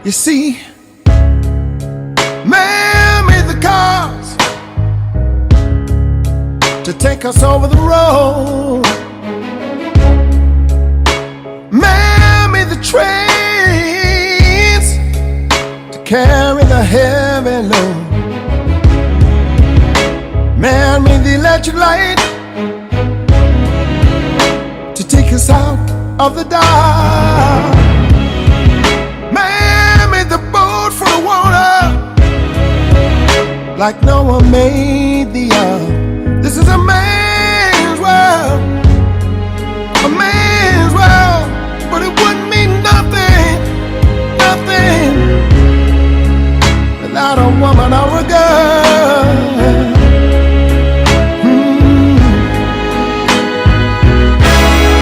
You see, man made the cars to take us over the road. Man made the trains to carry the heavy load. Man made the electric light to take us out of the dark. Man made the boat for the water like no one made